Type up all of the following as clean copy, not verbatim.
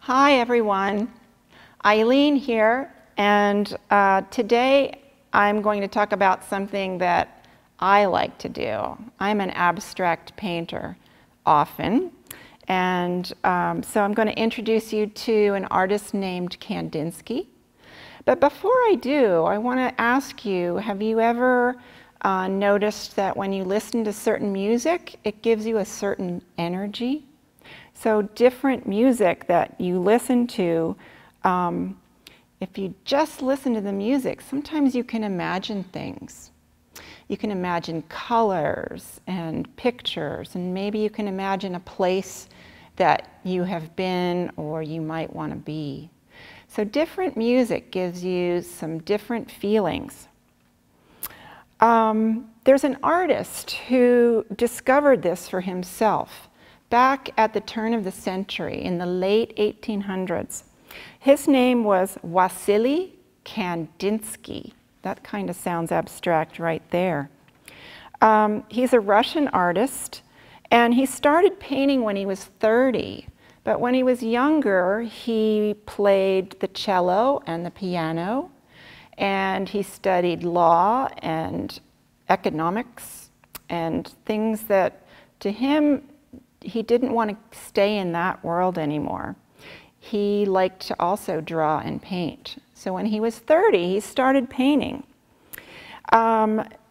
Hi everyone, Eileen here, and today I'm going to talk about something that I like to do. I'm an abstract painter often, and so I'm going to introduce you to an artist named Kandinsky. But before I do, I want to ask you, have you ever noticed that when you listen to certain music, it gives you a certain energy? So different music that you listen to, if you just listen to the music, sometimes you can imagine things. You can imagine colors and pictures, and maybe you can imagine a place that you have been or you might want to be. So different music gives you some different feelings. There's an artist who discovered this for himself back at the turn of the century, in the late 1800s. His name was Wasily Kandinsky. That kind of sounds abstract right there. He's a Russian artist, and he started painting when he was 30. But when he was younger, he played the cello and the piano, and he studied law and economics and things that, to him, he didn't want to stay in that world anymore. He liked to also draw and paint. So when he was 30, he started painting.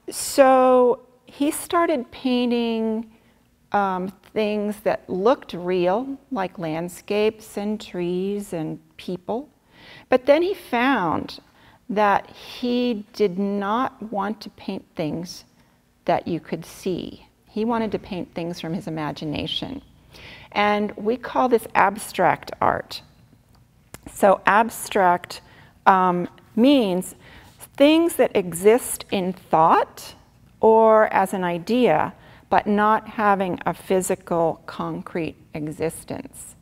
So he started painting things that looked real, like landscapes and trees and people. But then he found that he did not want to paint things that you could see. He wanted to paint things from his imagination. And we call this abstract art. So abstract means things that exist in thought or as an idea, but not having a physical, concrete existence.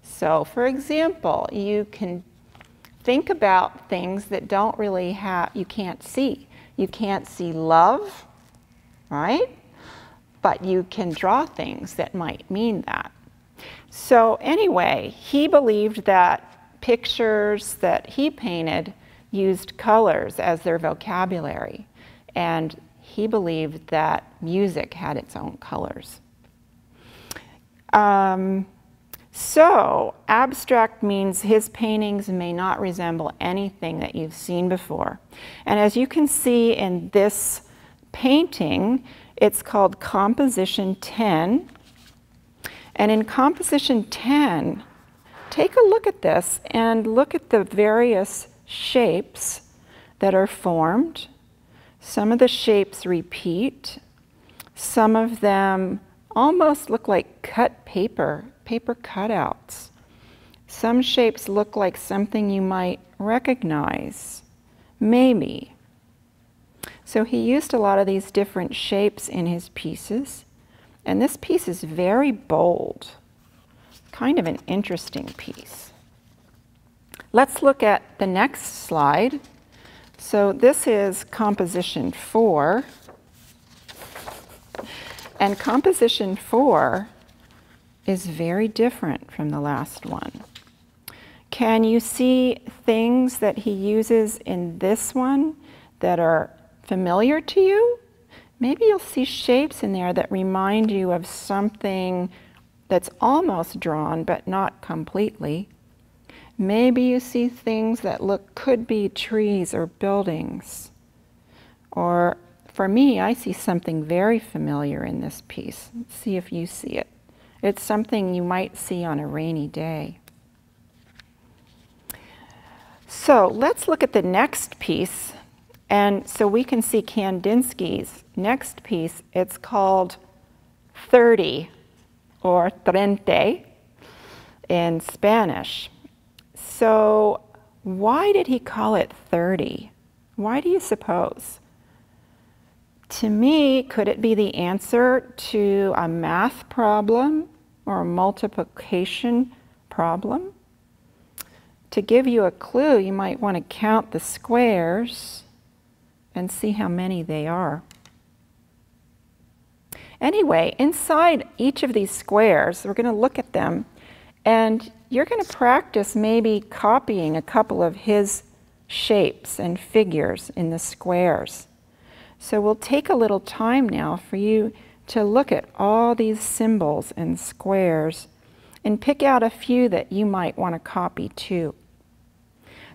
So for example, you can think about things that don't really have, you can't see. You can't see love, right? But you can draw things that might mean that. So anyway, he believed that pictures that he painted used colors as their vocabulary, and he believed that music had its own colors. So abstract means his paintings may not resemble anything that you've seen before. And as you can see in this painting, it's called Composition 10. And in Composition 10, take a look at this and look at the various shapes that are formed. Some of the shapes repeat. Some of them almost look like cut paper cutouts. Some shapes look like something you might recognize, maybe. So he used a lot of these different shapes in his pieces, and this piece is very bold, kind of an interesting piece. Let's look at the next slide. So this is Composition 4, and Composition 4 is very different from the last one. Can you see things that he uses in this one that are familiar to you? Maybe you'll see shapes in there that remind you of something that's almost drawn but not completely. Maybe you see things that could be trees or buildings. Or for me, I see something very familiar in this piece. Let's see if you see it. It's something you might see on a rainy day. So let's look at the next piece. And so we can see Kandinsky's next piece. It's called 30, or treinta in Spanish. So why did he call it 30? Why do you suppose? To me, could it be the answer to a math problem or a multiplication problem? To give you a clue, you might want to count the squares and see how many they are. Anyway, inside each of these squares, we're going to look at them, And you're going to practice maybe copying a couple of his shapes and figures in the squares. So we'll take a little time now for you to look at all these symbols and squares and pick out a few that you might want to copy too.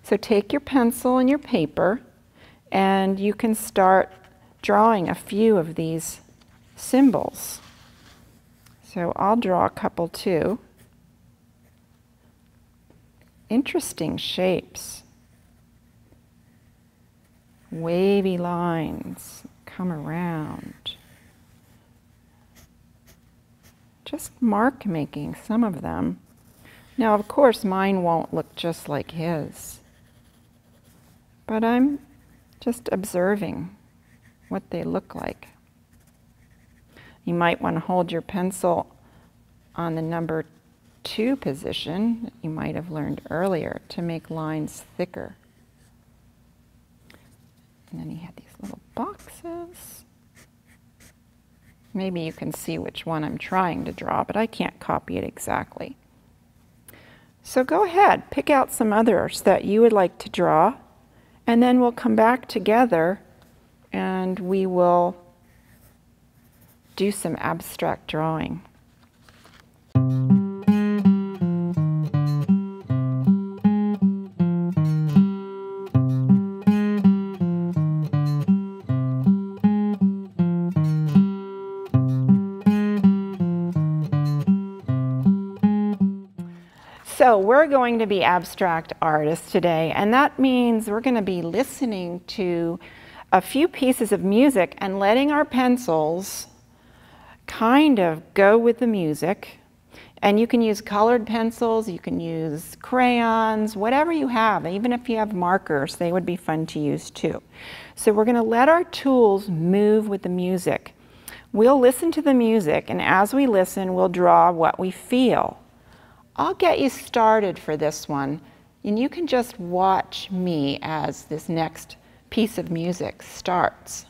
So take your pencil and your paper, and you can start drawing a few of these symbols. So I'll draw a couple too. Interesting shapes. Wavy lines come around. Just mark making some of them. Now, of course, mine won't look just like his, but I'm just observing what they look like. You might want to hold your pencil on the number 2 position that you might have learned earlier to make lines thicker. And then he had these little boxes. Maybe you can see which one I'm trying to draw, but I can't copy it exactly. So go ahead, pick out some others that you would like to draw, and then we'll come back together and we will do some abstract drawing. So we're going to be abstract artists today, and that means we're going to be listening to a few pieces of music and letting our pencils kind of go with the music. And you can use colored pencils, you can use crayons, whatever you have. Even if you have markers, they would be fun to use too. So we're going to let our tools move with the music. We'll listen to the music, and as we listen, we'll draw what we feel. I'll get you started for this one, and you can just watch me as this next piece of music starts.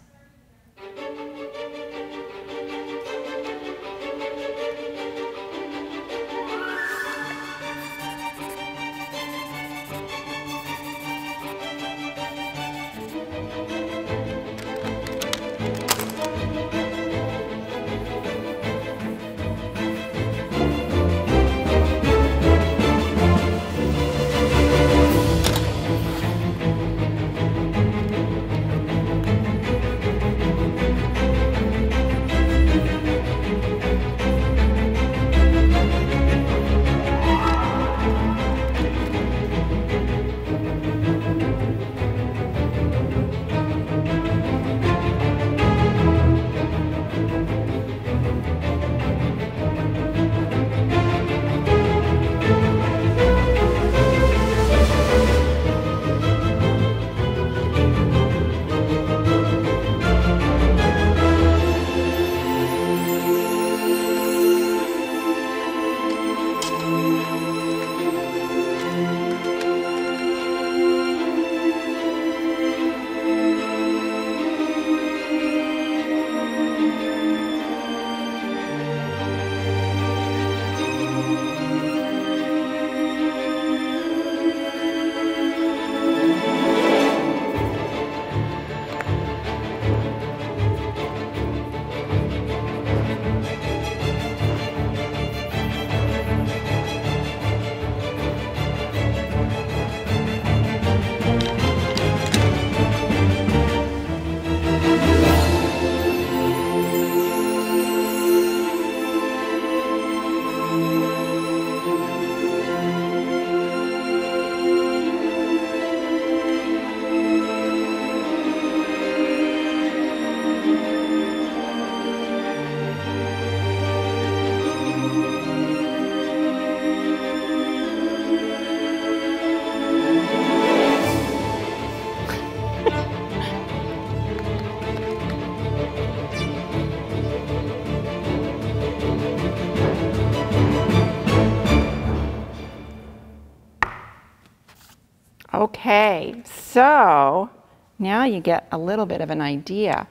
Okay, so now you get a little bit of an idea.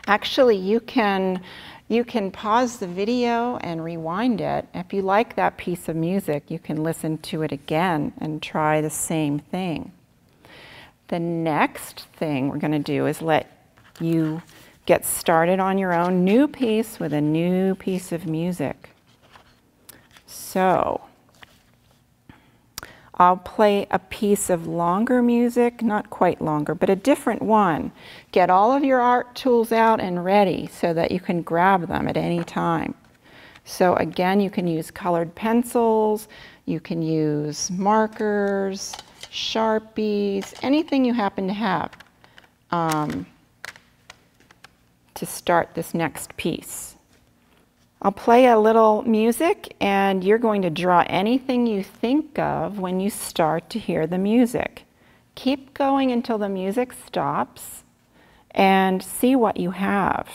Actually, you can You can pause the video and rewind it. If you like that piece of music, you can listen to it again and try the same thing. The next thing we're going to do is let you get started on your own new piece with a new piece of music. So, I'll play a piece of longer music, not quite longer, but a different one. Get all of your art tools out and ready so that you can grab them at any time. So again, you can use colored pencils, you can use markers, Sharpies, anything you happen to have to start this next piece. I'll play a little music and you're going to draw anything you think of when you start to hear the music. Keep going until the music stops and see what you have.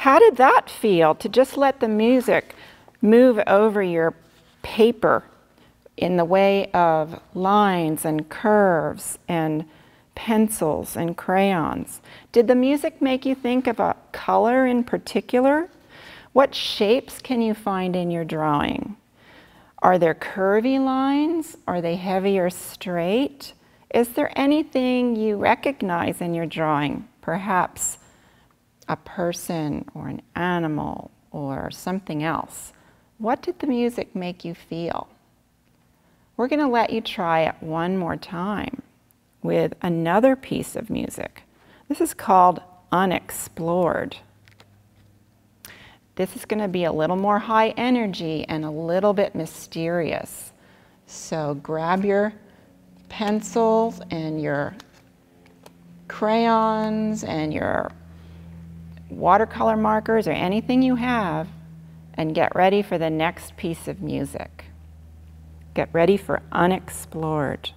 How did that feel to just let the music move over your paper in the way of lines and curves and pencils and crayons? Did the music make you think of a color in particular? What shapes can you find in your drawing? Are there curvy lines? Are they heavy or straight? Is there anything you recognize in your drawing? Perhaps a person or an animal or something else. What did the music make you feel? We're going to let you try it one more time with another piece of music. This is called Unexplored. This is going to be a little more high energy and a little bit mysterious. So grab your pencils and your crayons and your watercolor markers or anything you have and get ready for the next piece of music. Get ready for Unexplored.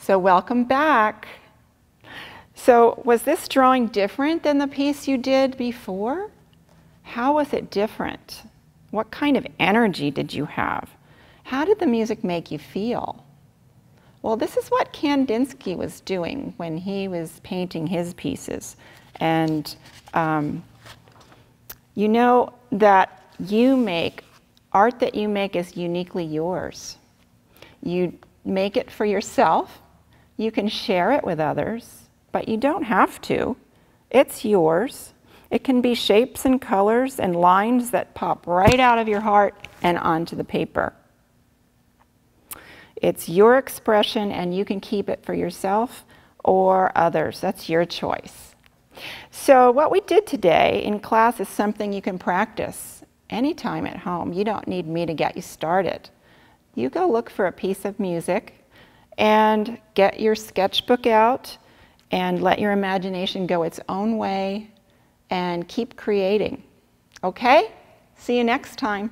So welcome back. So was this drawing different than the piece you did before? How was it different? What kind of energy did you have? How did the music make you feel? Well, this is what Kandinsky was doing when he was painting his pieces. And you know that art that you make is uniquely yours. You make it for yourself. You can share it with others, but you don't have to. It's yours. It can be shapes and colors and lines that pop right out of your heart and onto the paper. It's your expression, and you can keep it for yourself or others. That's your choice. So what we did today in class is something you can practice anytime at home. You don't need me to get you started. You go look for a piece of music and get your sketchbook out and let your imagination go its own way and keep creating. Okay? See you next time.